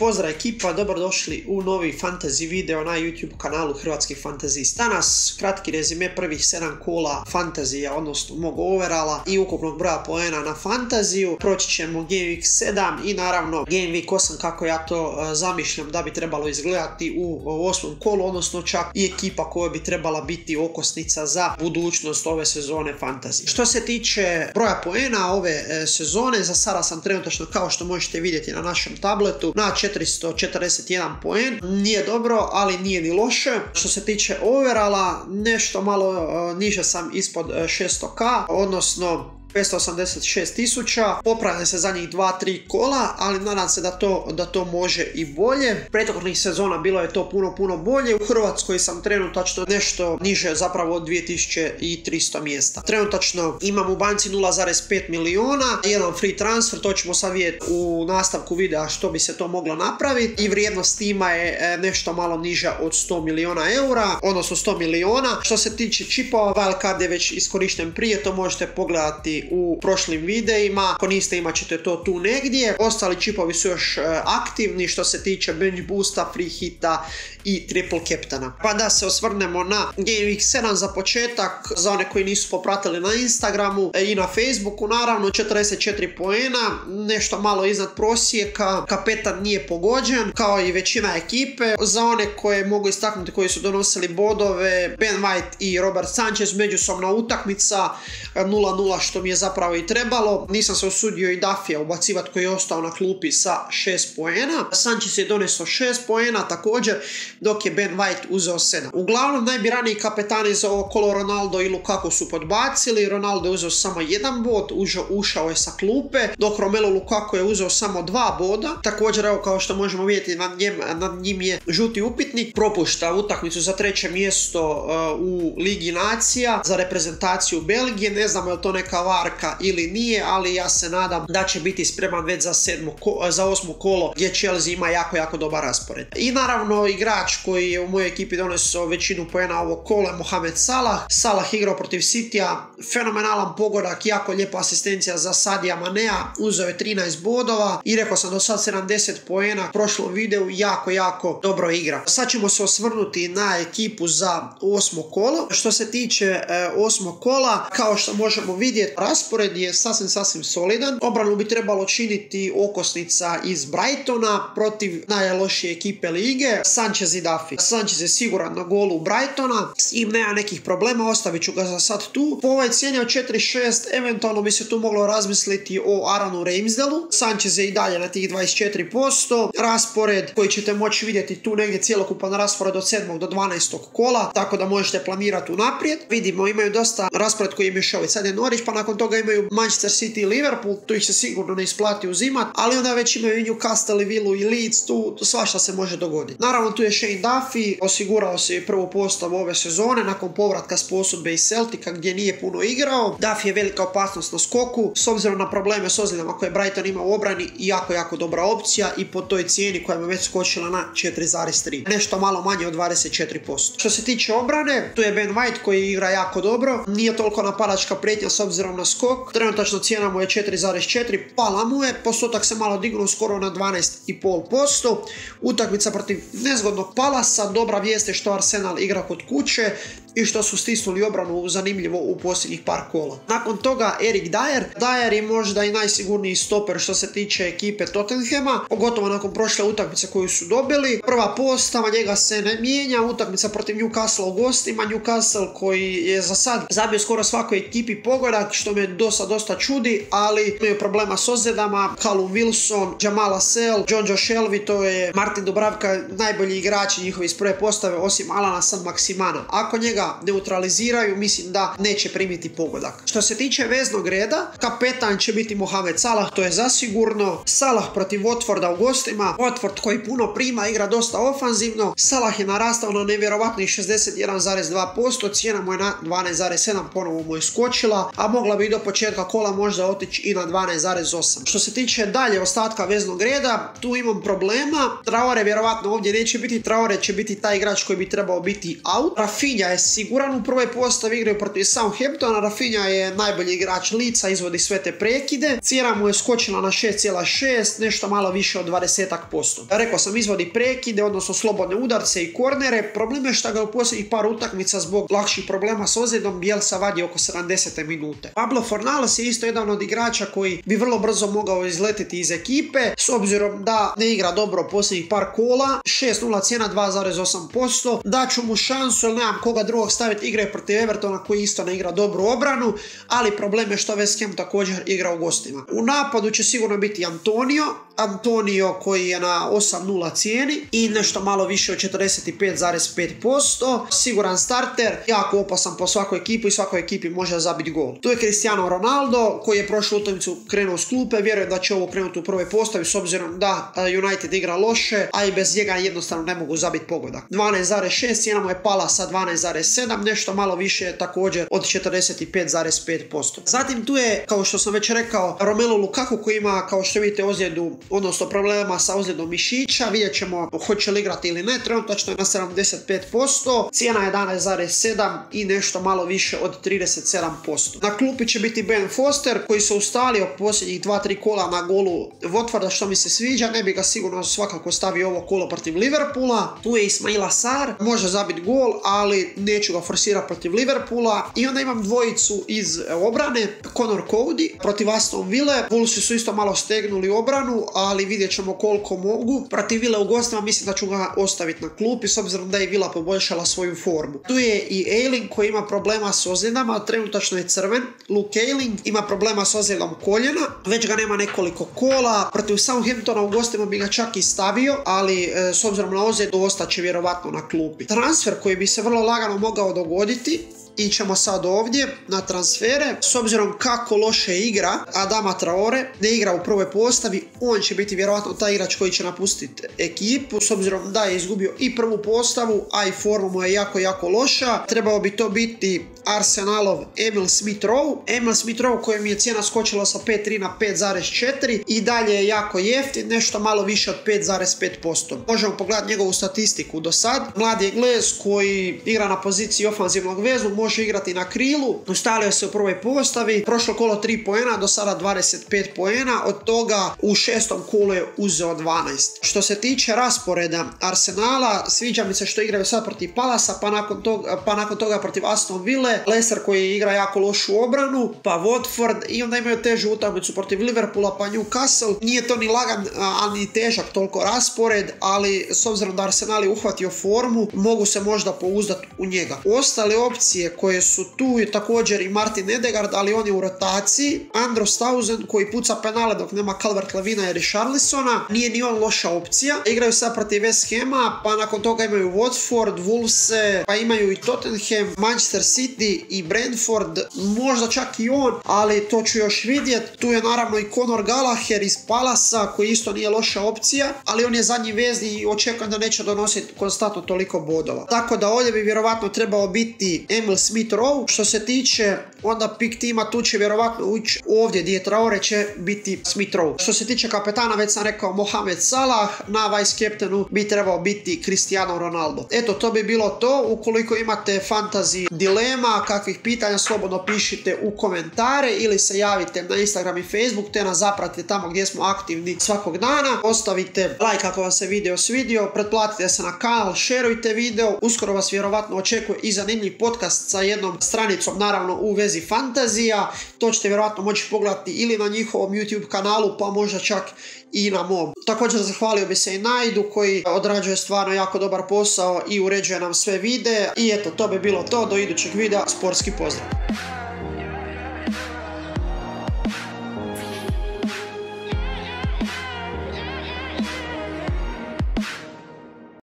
Pozdrav ekipa, dobrodošli u novi fantasy video na YouTube kanalu Hrvatski fantazist. Danas kratki rezime prvih 7 kola fantazija, odnosno mog overala i ukupnog broja poena na fantaziju. Proći ćemo Game Week 7 i naravno Game Week 8 kako ja to zamišljam da bi trebalo izgledati u 8. kolu, odnosno čak i ekipa koja bi trebala biti okosnica za budućnost ove sezone fantazije. Što se tiče broja poena ove sezone, za sada sam trenutačno, kao što možete vidjeti na našem tabletu, na 441 poen. Nije dobro, ali nije ni loše. Što se tiče overala, nešto malo niže sam ispod 600k, odnosno 586.000, popravljam se zadnjih 2-3 kola, ali nadam se da to može i bolje. Prethodnih sezona bilo je to puno bolje. U Hrvatskoj sam trenutačno nešto niže, zapravo od 2300 mjesta. Trenutačno imam u banci 0,5 miliona, jedan free transfer, to ćemo sad vidjeti u nastavku videa što bi se to moglo napraviti, i vrijednost tima je nešto malo niža od 100 miliona eura, odnosno 100 miliona. Što se tiče čipova, wildcard je već iskorišten prije, to možete pogledati u prošlim videima. Ako niste, imat ćete to tu negdje. Ostali čipovi su još aktivni što se tiče bench boosta, free hita i triple captaina. Pa da se osvrnemo na Game Week 7 za početak, za one koji nisu popratili na Instagramu i na Facebooku. Naravno 44 poena, nešto malo iznad prosjeka, kapetan nije pogođen kao i većina ekipe. Za one koje mogu istaknuti koji su donosili bodove, Ben White i Robert Sanchez, međusobna utakmica 0-0, što mi je zapravo i trebalo. Nisam se usudio i Duffija ubacivati koji je ostao na klupi sa 6 poena. Sanchez je donesao 6 poena također, dok je Ben White uzeo 7. Uglavnom najbiraniji kapetani za ovo kolo Ronaldo i Lukaku su podbacili. Ronaldo je uzeo samo 1 bod, ušao je sa klupe, dok Romelu Lukaku je uzeo samo 2 boda. Također, evo, kao što možemo vidjeti, nad njim je žuti upitnik. Propušta utakmicu za 3. mjesto u Ligi nacija za reprezentaciju Belgije. Ne znam je li to neka varka ili nije, ali ja se nadam da će biti spreman već za 8. kolo gdje Chelsea ima jako dobar raspored. I naravno igrač koji je u mojoj ekipi donesao većinu poena ovog kola je Mohamed Salah. Salah igrao protiv Cityja, fenomenalan pogodak, jako lijepa asistencija za Sadija Manea, uzeo je 13 bodova i rekao sam do sad 70 poena u prošlom videu, jako dobro igra. Sad ćemo se osvrnuti na ekipu za 8. kolo. Što se tiče 8. kola, kao što možemo vidjeti, raspored je sasvim solidan. Obranu bi trebalo činiti okosnica iz Brightona protiv najlošije ekipe lige, Sanchez i Duffy. Sanchez je siguran na golu Brightona, s njim nema nekih problema, ostavit ću ga za sad tu. Po ovoj cijeni od 4.6 eventualno bi se tu moglo razmisliti o Aaronu Ramsdelu. Sanchez je i dalje na tih 24%. Raspored koji ćete moći vidjeti tu negdje, cjelokupan raspored od 7. do 12. kola, tako da možete planirati unaprijed. Vidimo, imaju dosta raspored koji je mješovit. Sad je Norwich, pa nakon toga imaju Manchester City i Liverpool, tu ih se sigurno ne isplati uzimat, ali onda već imaju i Newcastle i Villu i Leeds, tu svašta se može dogoditi. Naravno tu je Shane Duffy, osigurao se i prvu postavu ove sezone nakon povratka s posudbe iz Celtica gdje nije puno igrao. Duffy je velika opasnost na skoku, s obzirom na probleme s ozljedama koje Brighton ima u obrani, jako dobra opcija i po toj cijeni koja je već skočila na 4,3. Nešto malo manje od 24%. Što se tiče obrane, tu je Ben White koji igra jako dobro, nije toliko napadačka prijetnja s obzirom na skok. Trenutačno cijena mu je 4,4, pala mu je, postotak se malo dignuo skoro na 12,5%. Utakmica protiv nezgodnog Palasa, dobra vijest je što Arsenal igra kod kuće i što su stisnuli obranu zanimljivo u posljednjih par kola. Nakon toga Eric Dier. Dier je možda i najsigurniji stoper što se tiče ekipe Tottenhama, pogotovo nakon prošle utakmice koju su dobili. Prva postava, njega se ne mijenja, utakmica protiv Newcastle u gostima. Newcastle koji je za sad zabio skoro svakoj ekipi pogodak, što me dosta čudi, ali imaju problema s ozljedama. Callum Wilson, Jamal Lascelles, Jonjo Shelvey, to je Martin Dubravka, najbolji igrači njihovi iz prve postave osim Alana Saint-Maximana. Ako njega neutraliziraju, mislim da neće primiti pogodak. Što se tiče veznog reda, kapetan će biti Mohamed Salah, to je zasigurno. Salah protiv Watforda u gostima. Watford koji puno prima, igra dosta ofanzivno. Salah je narastao na nevjerovatnih 61,2%, cijena mu je na 12,7, ponovo mu je skočila, a mogla bi do početka kola možda otići i na 12,8. Što se tiče dalje ostatka veznog reda, tu imam problema. Traore vjerovatno ovdje neće biti. Traore će biti taj igrač koji bi trebao biti out. Rafinha je siguran. U prvoj postavi igraju protiv Southamptona, Rafinha je najbolji igrač lica, izvodi sve te prekide. Cijena mu je skočila na 6,6, nešto malo više od 20%. Rekao sam, izvodi prekide, odnosno slobodne udarce i kornere. Problem je što ga u posljednjih par utakmica zbog lakših problema s ozljedom Bielsa vadi oko 70. minute. Pablo Fornals je isto jedan od igrača koji bi vrlo brzo mogao izletiti iz ekipe, s obzirom da ne igra dobro posljednjih par kola. 6,0 cijena, 2,8%. Daću mu šansu jer nemam koga drugog staviti. Igra je protiv Evertona koji isto ne igra dobru obranu, ali problem je što West Ham također igra u gostima. U napadu će sigurno biti Antonio koji je na 8,0 cijeni i nešto malo više od 45,5%. Siguran starter, jako opasan po svakoj ekipu i svakoj ekipi može zabiti gol. Tu je Cristiano Ronaldo koji je prošlu utakmicu krenuo s klupe. Vjerujem da će ovo krenuti u prvoj postavi s obzirom da United igra loše, a i bez njega jednostavno ne mogu zabiti pogodak. 12,6 cijena mu je pala sa 12,7, nešto malo više također od 45,5%. Zatim tu je, kao što sam već rekao, Romelu Lukaku koji ima, kao što vidite, ozljedu, odnosno problema sa ozljedom mišića. Vidjet ćemo hoće li igrati ili ne, trenutačno je na 75%, cijena je 11,7 i nešto malo više od 37%. Na klupi će biti Ben Foster koji se ustalio posljednjih 2-3 kola na golu Watforda, što mi se sviđa, ne bi ga sigurno svakako stavio ovo kolo protiv Liverpoola. Tu je Ismaila Sarr, može zabiti gol, ali neću ga forsirati protiv Liverpoola. I onda imam dvojicu iz obrane, Conor Cody protiv Aston Ville. Wolvesi su isto malo stegnuli obranu, ali vidjet ćemo koliko mogu. Protiv Ville u gostima mislim da ću ga ostaviti na klupi s obzirom da je Villa poboljšala svoju formu. Tu je i Ayling koji ima problema s ozljedama, trenutačno je crven. Luke Ayling ima problema s ozljedom koljena, već ga nema nekoliko kola. Protiv Southamptona u gostima bi ga čak i stavio, ali s obzirom na ozljedu ostaće vjerovatno na klupi. Transfer koji bi se vrlo lagano mogao dogoditi, ićemo sad ovdje na transfere. S obzirom kako loše igra Adama Traore, ne igra u prvoj postavi, on će biti vjerojatno taj igrač koji će napustiti ekipu, s obzirom da je izgubio i prvu postavu, a i forma mu je jako loša. Trebao bi to biti Arsenalov Emil Smith-Rowe. Emil Smith-Rowe kojem je cijena skočila sa 5,3 na 5,4 i dalje je jako jeftin, nešto malo više od 5,5%. Možemo pogledati njegovu statistiku do sad. Mladi Englez koji igra na poziciji ofanzivnog vezu, može igrati na krilu, ustalio se u prvoj postavi, prošlo kolo 3 poena, do sada 25 poena, od toga u 6. kolu je uzeo 12. Što se tiče rasporeda Arsenala, sviđa mi se što igraju sad protiv Palasa, pa nakon toga protiv Aston Ville, Leicester koji igra jako lošu obranu, pa Watford i onda imaju težu utakmicu protiv Liverpoola, pa Newcastle. Nije to ni lagan, ali ni težak toliko raspored, ali s obzirom da Arsenal je uhvatio formu, mogu se možda pouzdati u njega. Ostale opcije koje su tu je također i Martin Ødegaard, ali on je u rotaciji. Andros Townsend koji puca penale dok nema Calvert-Lewina i Richarlisona, nije ni on loša opcija. Igraju sad protiv West Hama, pa nakon toga imaju Watford, Wolves, pa imaju i Tottenham, Manchester City i Brentford, možda čak i on, ali to ću još vidjeti. Tu je naravno i Conor Gallagher iz Palasa koji isto nije loša opcija, ali on je zadnji vezni i očekujem da neće donositi konstantno toliko bodova. Tako da ovdje bi vjerovatno trebao biti Emil Smith-Rowe. Što se tiče onda pick tima, tu će vjerovatno ući ovdje gdje Traore će biti Smith-Rowe. Što se tiče kapetana, već sam rekao Mohamed Salah, na vice captainu bi trebao biti Cristiano Ronaldo. Eto, to bi bilo to. Ukoliko imate fantasy dilema, kakvih pitanja, slobodno pišite u komentare ili se javite na Instagram i Facebook, te nas zapratite tamo gdje smo aktivni svakog dana. Ostavite like ako vam se video svidio, pretplatite se na kanal, šerujte video. Uskoro vas vjerovatno očekuje i zanimljiv podcast sa jednom stranicom, naravno u vezi fantazija. To ćete vjerovatno moći pogledati ili na njihovom YouTube kanalu, pa možda čak i na mom. Također zahvalio bi se i Najdu koji odrađuje stvarno jako dobar posao i uređuje nam sve videe. I eto, to bi bilo to. Do idućeg videa. Sportski pozdrav!